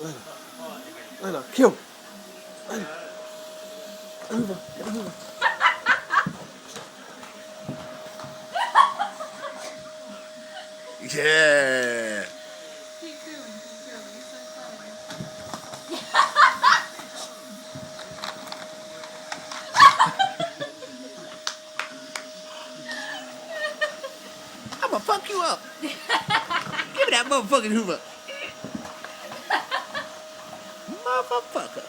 Lena, kill. Lena. Hoover, get a Hoover. Yeah. Keep doing. You're so funny. I'ma fuck you up. Give me that motherfucking Hoover. Motherfucker.